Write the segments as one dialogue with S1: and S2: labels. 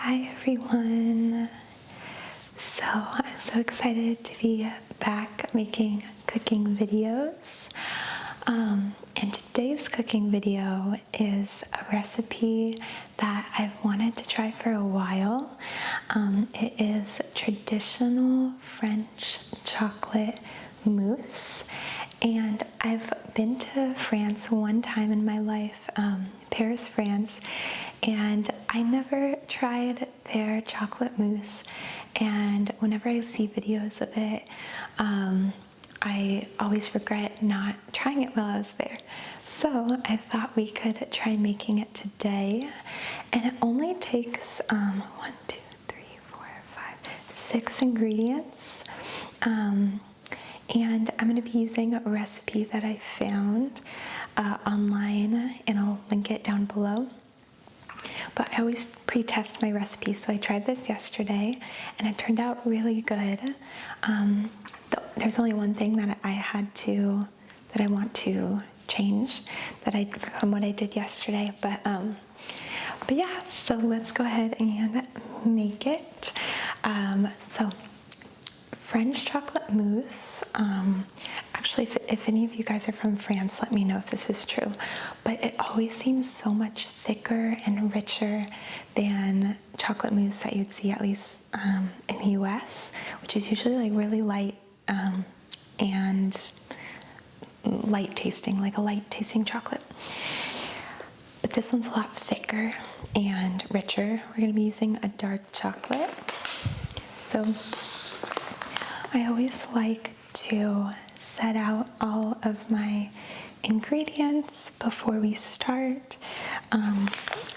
S1: Hi everyone! So I'm so excited to be back making cooking videos. And today's cooking video is a recipe that I've wanted to try for a while. It is traditional French chocolate mousse. And I've been to France one time in my life, Paris, France, and I never tried their chocolate mousse. And whenever I see videos of it, I always regret not trying it while I was there. So I thought we could try making it today. And it only takes 6 ingredients. And I'm going to be using a recipe that I found online, and I'll link it down below. But I always pre-test my recipes, so I tried this yesterday, and it turned out really good. There's only one thing that I want to change from what I did yesterday. But yeah, so let's go ahead and make it. So French chocolate mousse. Actually, if any of you guys are from France, let me know if this is true. But it always seems so much thicker and richer than chocolate mousse that you'd see, at least in the US, which is usually like really light and light tasting, like a light tasting chocolate. But this one's a lot thicker and richer. We're going to be using a dark chocolate. So I always like to set out all of my ingredients before we start,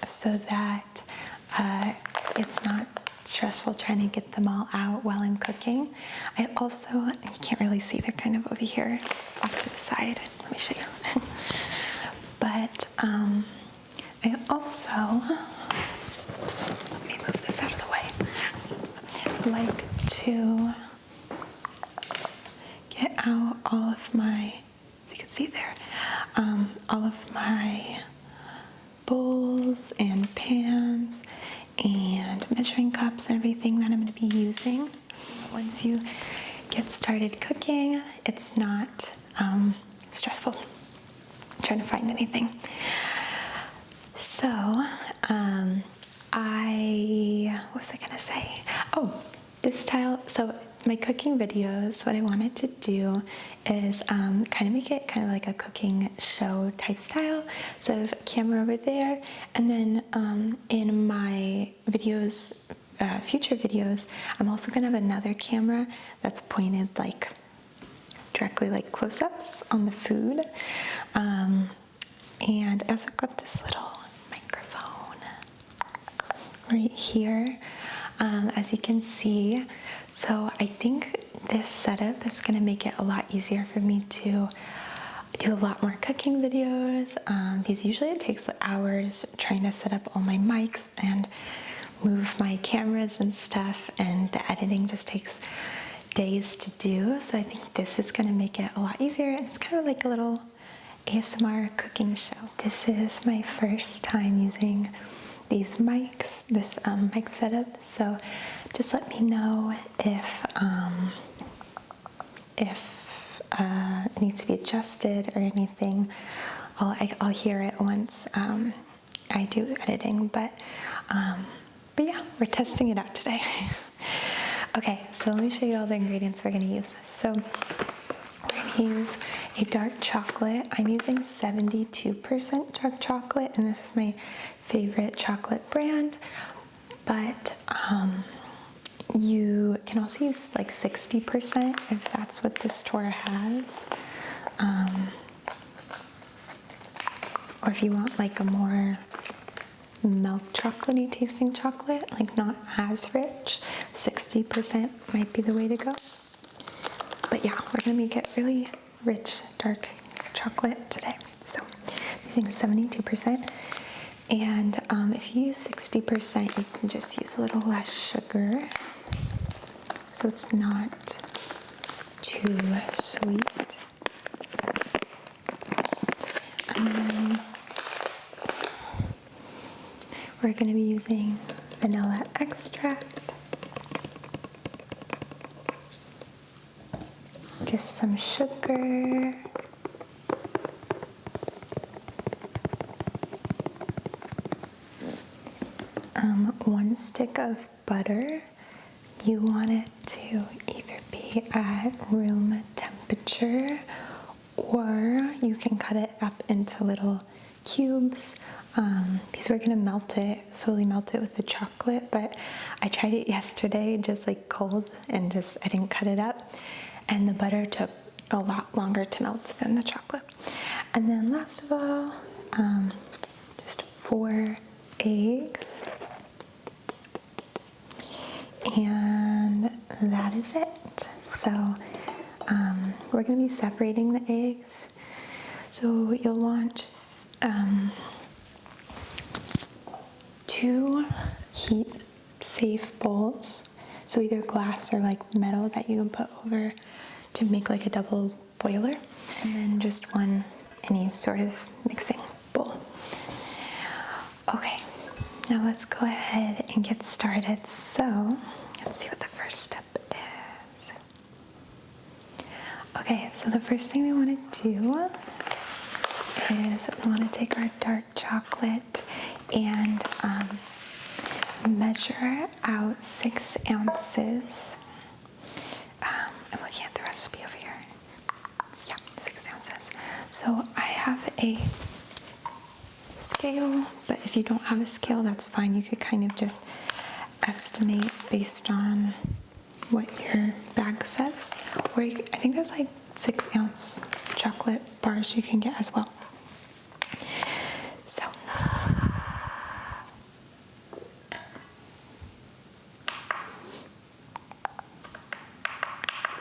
S1: so that it's not stressful trying to get them all out while I'm cooking. I also, you can't really see, they're kind of over here off to the side. Let me show you. But I also, let me move this out of the way, like to get out all of my, as you can see there, all of my bowls and pans and measuring cups and everything that I'm going to be using. Once you get started cooking, it's not stressful trying to find anything. So, what was I going to say? Oh, this style, so my cooking videos, what I wanted to do is kind of make it kind of like a cooking show type style. So I have a camera over there, and then in my videos, future videos, I'm also going to have another camera that's pointed like directly like close-ups on the food. And I also got this little microphone right here, as you can see. So I think this setup is going to make it a lot easier for me to do a lot more cooking videos, because usually it takes hours trying to set up all my mics and move my cameras and stuff, and the editing just takes days to do. So I think this is going to make it a lot easier. It's kind of like a little ASMR cooking show. This is my first time using these mics, this mic setup, so just let me know if it needs to be adjusted or anything. I'll hear it once I do editing, but yeah, we're testing it out today. Okay, so let me show you all the ingredients we're going to use. So we're going to use a dark chocolate. I'm using 72% dark chocolate, and this is my favorite chocolate brand, but you can also use like 60% if that's what the store has, or if you want like a more milk chocolatey tasting chocolate, like not as rich, 60% might be the way to go. But yeah, we're gonna make it really rich dark chocolate today. So using 72%, and if you use 60%, you can just use a little less sugar, so it's not too sweet. And then we're going to be using vanilla extract, just some sugar, one stick of butter. You want it to either be at room temperature or you can cut it up into little cubes because we're gonna slowly melt it with the chocolate, but I tried it yesterday just like cold and I didn't cut it up, and the butter took a lot longer to melt than the chocolate. And then last of all, just 4 eggs. And that is it. So we're going to be separating the eggs. So you'll want 2 heat-safe bowls. So either glass or like metal that you can put over to make like a double boiler. And then just any sort of mixing bowl. Okay, now let's go ahead and get started. So let's see what the first step is. Okay, so the first thing we want to do is we want to take our dark chocolate and measure out 6 ounces. I'm looking at the recipe over here. Yeah, 6 ounces. So I have a scale, but if you don't have a scale, that's fine. You could kind of just estimate based on what your bag says. Or I think there's like 6-ounce chocolate bars you can get as well. So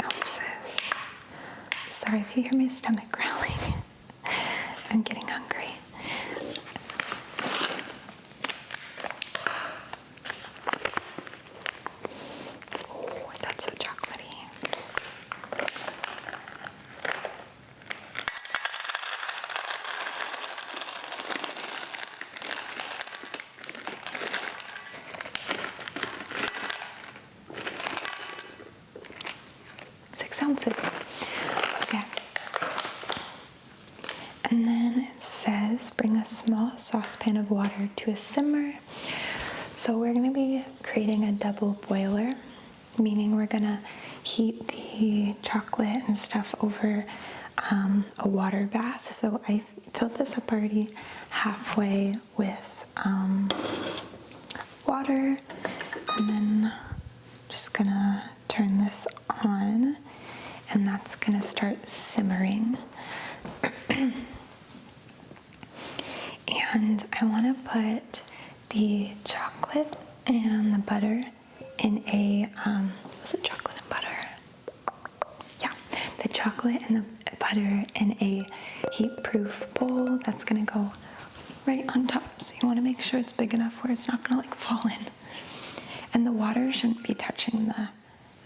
S1: ounces. Sorry if you hear my stomach growling. I'm getting hungry. Oh, that's so chocolatey. Okay. And then it says bring a small saucepan of water to a simmer. So we're going to be creating a double boiler, meaning we're going to heat the chocolate and stuff over a water bath. So I filled this up already halfway with water, and then just gonna turn this on, and that's gonna start simmering. And I want to put the chocolate and the butter in a was it chocolate and butter? Yeah, the chocolate and the butter in a heat-proof bowl. That's gonna go right on top. So you want to make sure it's big enough where it's not gonna like fall in. And the water shouldn't be touching the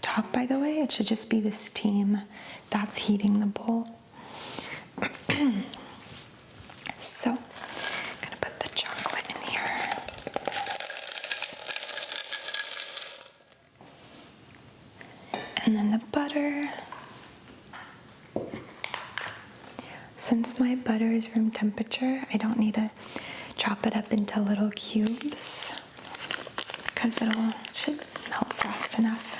S1: top, by the way. It should just be the steam that's heating the bowl. So, I'm gonna put the chocolate in here. And then the butter. Since my butter is room temperature, I don't need to chop it up into little cubes because should melt fast enough.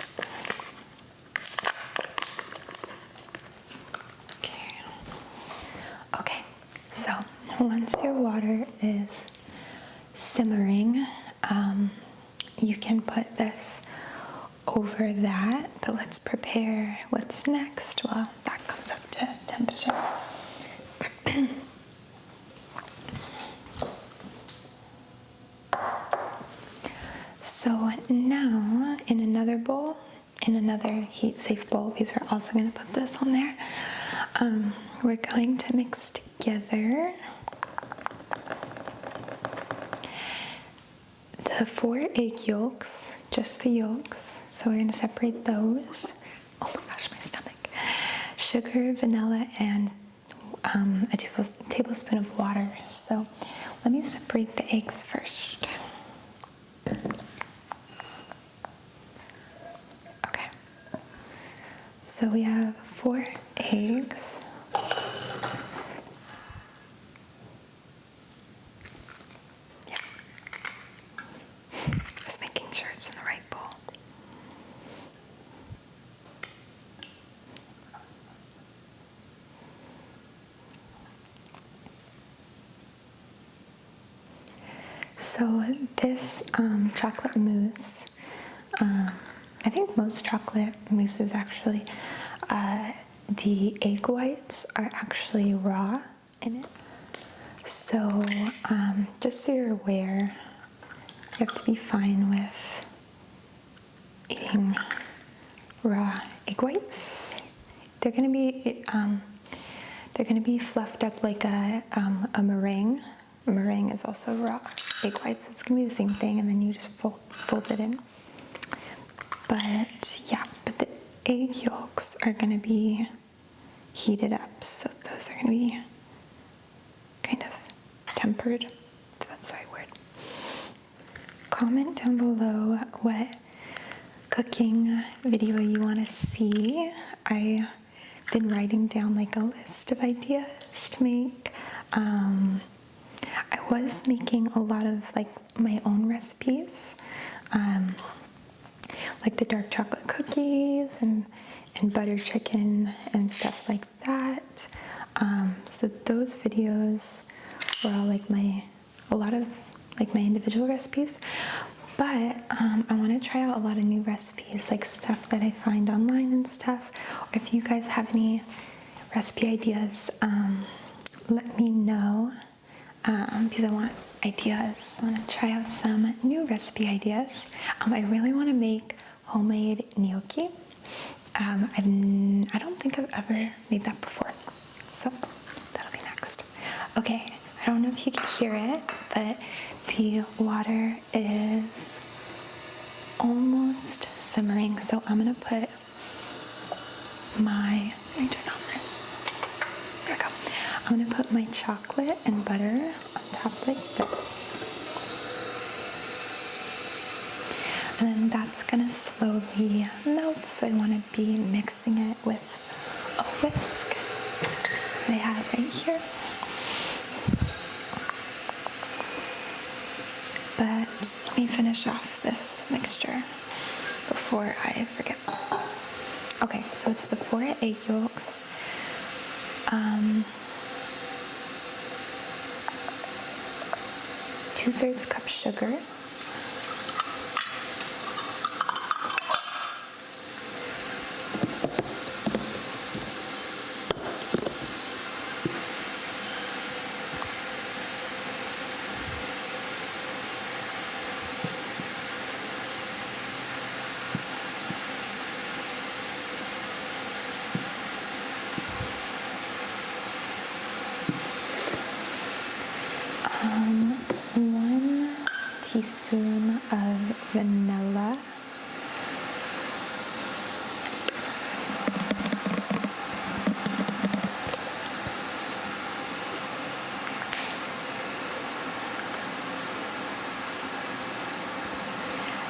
S1: Okay, so once your water is simmering, you can put this over that, but let's prepare what's next while that comes up to temperature. So now in another bowl, in another heat-safe bowl, because we're also going to put this on there, we're going to mix together the 4 egg yolks, just the yolks. So we're going to separate those. Oh my gosh, my stomach. Sugar, vanilla, and a tablespoon of water. So let me separate the eggs first. So we have 4 eggs. Yeah. Just making sure it's in the right bowl. So this chocolate mousse, I think most chocolate mousses actually, the egg whites are actually raw in it. So just so you're aware, you have to be fine with eating raw egg whites. They're gonna be fluffed up like a meringue. A meringue is also raw egg whites, so it's gonna be the same thing, and then you just fold it in. But yeah, but the egg yolks are gonna be heated up, so those are gonna be kind of tempered, if that's the right word. Comment down below what cooking video you want to see. I've been writing down like a list of ideas to make. I was making a lot of like my own recipes, like the dark chocolate cookies and butter chicken and stuff like that. So those videos were all like a lot of like my individual recipes. But I want to try out a lot of new recipes, like stuff that I find online and stuff. Or if you guys have any recipe ideas, let me know, because I want ideas. I want to try out some new recipe ideas. I really want to make homemade gnocchi. I don't think I've ever made that before, so that'll be next. Okay, I don't know if you can hear it, but the water is almost simmering, so I'm gonna put my, let me turn on this. There we go. I'm gonna put my chocolate and butter on top like this. And then that's gonna slowly melt, so I wanna be mixing it with a whisk that I have right here. But let me finish off this mixture before I forget. Okay, so it's the 4 egg yolks, 2/3 cup sugar, one teaspoon of vanilla,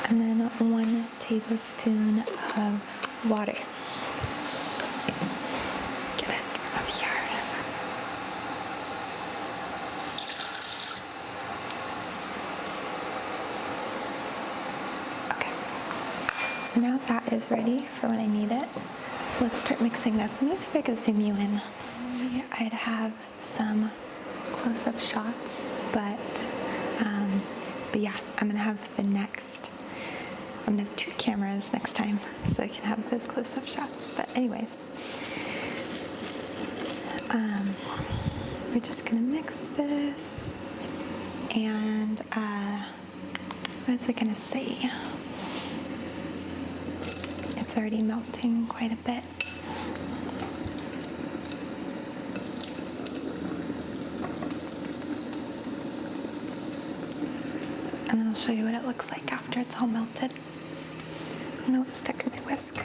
S1: and then 1 tablespoon of water. Get it from up here. So now that is ready for when I need it. So let's start mixing this. Let me see if I can zoom you in. I'd have some close-up shots, but yeah, I'm gonna have I'm gonna have 2 cameras next time, so I can have those close-up shots. But anyways, we're just gonna mix this, and what was I gonna say? It's already melting quite a bit. And then I'll show you what it looks like after it's all melted. Oh no, it's stuck in my whisk.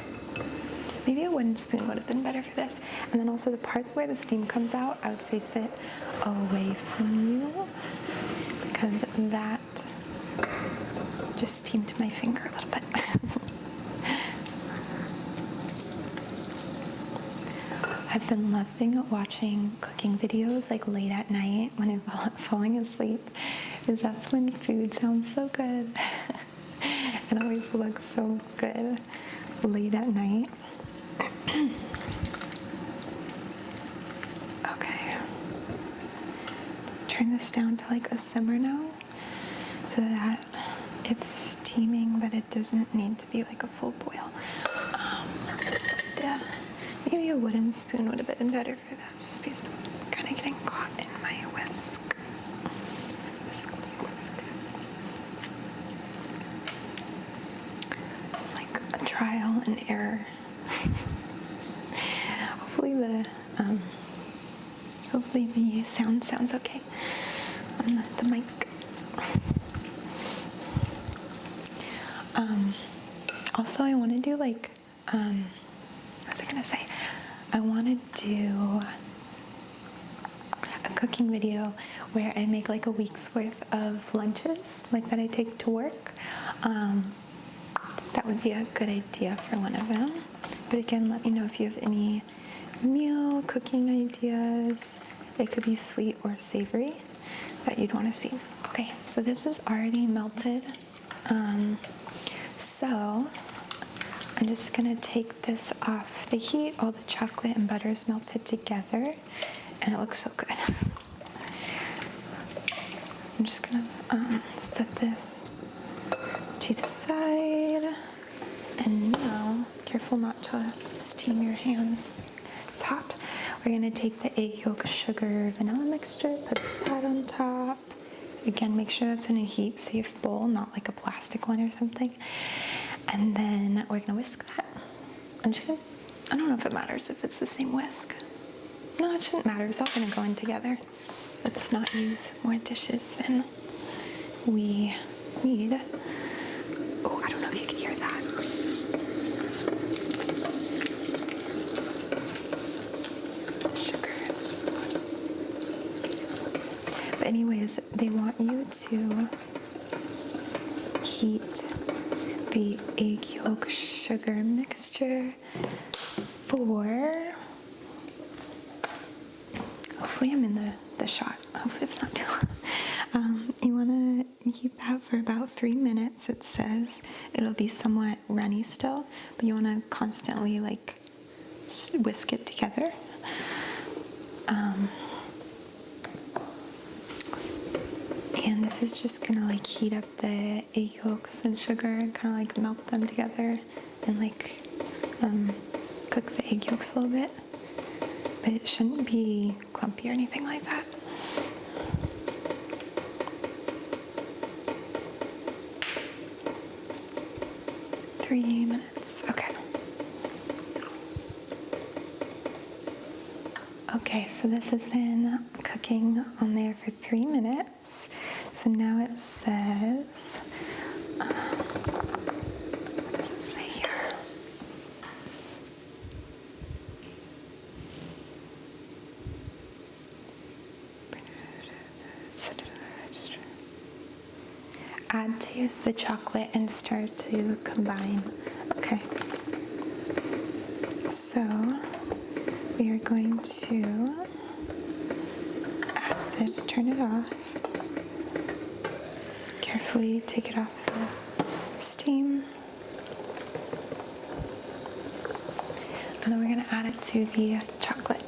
S1: Maybe a wooden spoon would have been better for this. And then also the part where the steam comes out, I would face it away from you, because that just steamed my finger a little bit. I've been loving watching cooking videos like late at night when I'm falling asleep, because that's when food sounds so good. It always looks so good late at night. Okay. Turn this down to like a simmer now so that it's steaming, but it doesn't need to be like a full boil. Yeah, maybe a wooden spoon would have been better for this because I'm kind of getting caught in my whisk. Whisk. It's like a trial and error. Hopefully the sound sounds okay on the mic. Also, I want to do like, what was I gonna say? I want to do a cooking video where I make like a week's worth of lunches, like that I take to work. That would be a good idea for one of them. But again, let me know if you have any meal cooking ideas. It could be sweet or savory that you'd want to see. Okay, so this is already melted. So I'm just gonna take this off the heat. All the chocolate and butter is melted together, and it looks so good. I'm just gonna set this to the side, and now, careful not to steam your hands. It's hot. We're gonna take the egg yolk, sugar, vanilla mixture, put that on top. Again, make sure that's in a heat-safe bowl, not like a plastic one or something. And then we're gonna whisk that. I don't know if it matters if it's the same whisk. No, it shouldn't matter. It's all gonna go in together. Let's not use more dishes than we need. Oh, I don't know if you can hear that. But anyways, they want you to heat the egg yolk sugar mixture for, hopefully I'm in the shot, hopefully it's not too hot. You want to heat that for about 3 minutes. It says it'll be somewhat runny still, but you want to constantly like whisk it together. And this is just gonna like heat up the egg yolks and sugar and kind of like melt them together and like cook the egg yolks a little bit. But it shouldn't be clumpy or anything like that. Three minutes, okay. Okay, so this has been cooking on there for 3 minutes. So now it says, what does it say here? Add to the chocolate and start to combine. Okay. So we are going to add this, turn it off. Carefully take it off the steam. And then we're going to add it to the chocolate.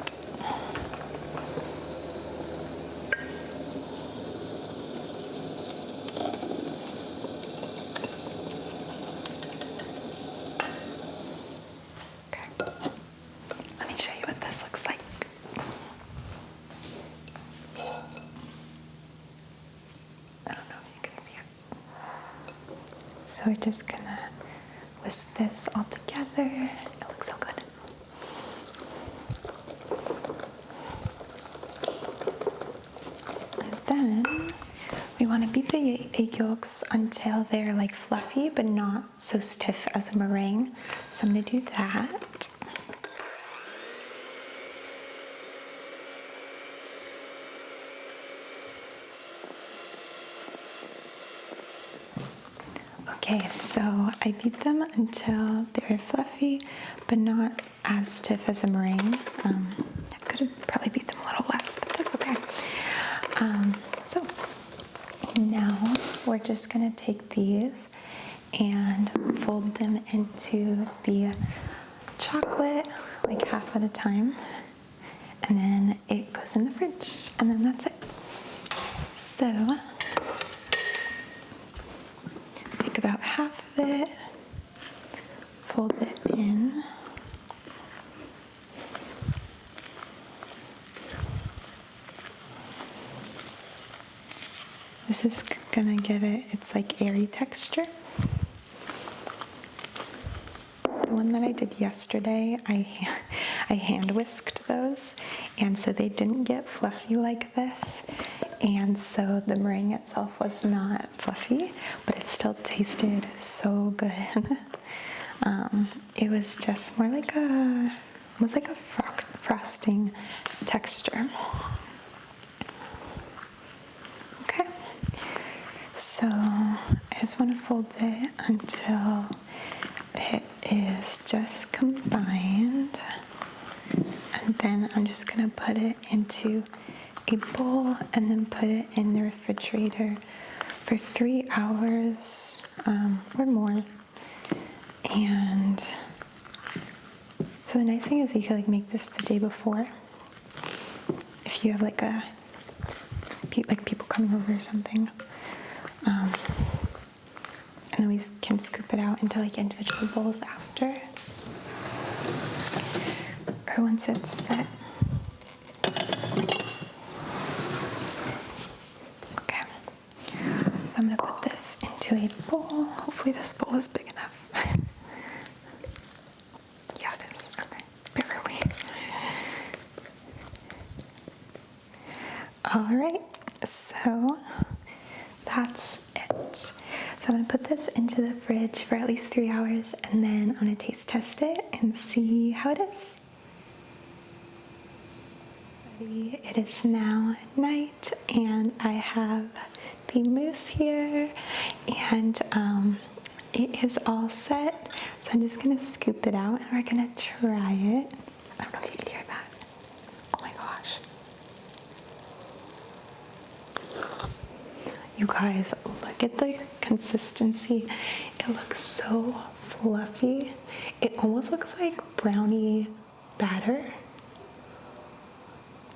S1: Okay. Let me show you what this looks like. I don't know if you can see it. So we're just gonna whisk this all together. It looks so good. And then we want to beat the egg yolks until they're like fluffy but not so stiff as a meringue. So I'm gonna do that. Okay, so I beat them until they were fluffy, but not as stiff as a meringue. I could have probably beat them a little less, but that's okay. So now we're just gonna take these and fold them into the chocolate, like half at a time, and then it goes in the fridge, and then that's it. So take about half of it, fold it in, this is gonna give it its like airy texture. The one that I did yesterday, I hand whisked those, and so they didn't get fluffy like this, and so the meringue itself was not fluffy, but it still tasted so good. It was just more like almost like a frosting texture. Okay, so I just want to fold it until it is just combined, and then I'm just gonna put it into a bowl and then put it in the refrigerator for 3 hours or more. And so the nice thing is you can like make this the day before if you have like people coming over or something. And then we can scoop it out into like individual bowls after, or once it's set. Okay, so I'm gonna put this into a bowl. Hopefully this bowl is big enough. Yeah, it is. Okay, barely. All right, so that's it. So I'm gonna put this into the fridge for at least 3 hours, and then I'm gonna taste test it and see how it is. It is now night, and I have the mousse here, and it is all set. So I'm just gonna scoop it out, and we're gonna try it. I don't know if you can hear that. Oh my gosh. You guys, look at the consistency. It looks so fluffy. It almost looks like brownie batter,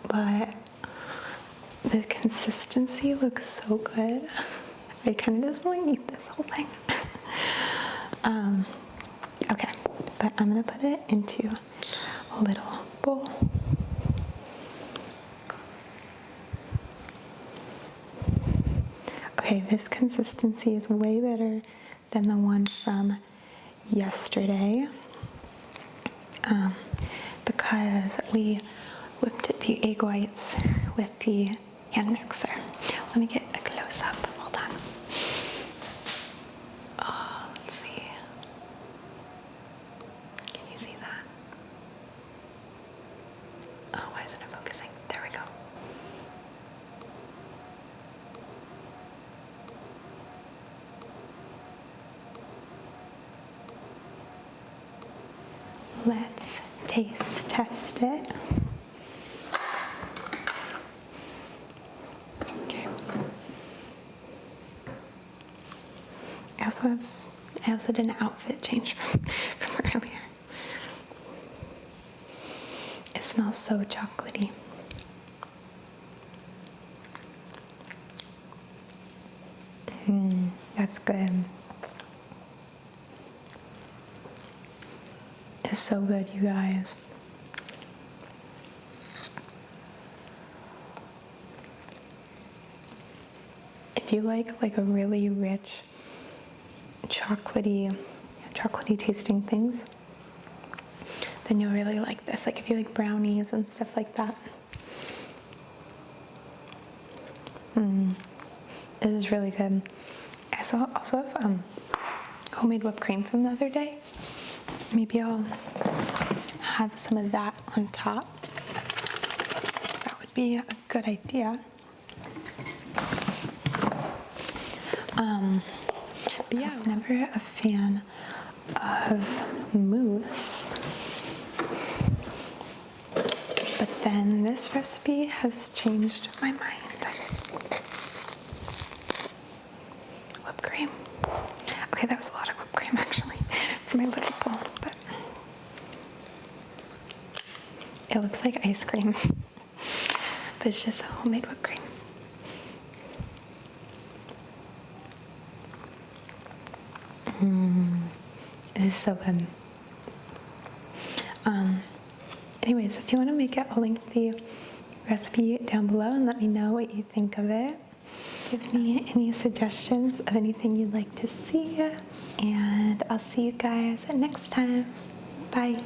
S1: but the consistency looks so good. I kind of just want to eat this whole thing. Okay, but I'm gonna put it into a little bowl. Okay, this consistency is way better than the one from yesterday, because we whipped the egg whites with the hand mixer. Let me get a close up. Hold on. Oh, let's see. Can you see that? Oh, why isn't it focusing? There we go. Let's taste test it. Okay. I also did an outfit change from earlier. It smells so chocolatey. That's good. It's so good, you guys. If you like a really rich chocolatey tasting things, then you'll really like this. Like if you like brownies and stuff like that. This is really good. I also have homemade whipped cream from the other day. Maybe I'll have some of that on top. That would be a good idea. But yeah, I was never a fan of mousse. But then this recipe has changed my mind. Whipped cream. Okay, that was a lot of whipped cream actually for my little bowl, but it looks like ice cream, but it's just homemade whipped cream. It is so good. Anyways, if you want to make it, I'll link the recipe down below and let me know what you think of it. Give me any suggestions of anything you'd like to see, and I'll see you guys next time. Bye.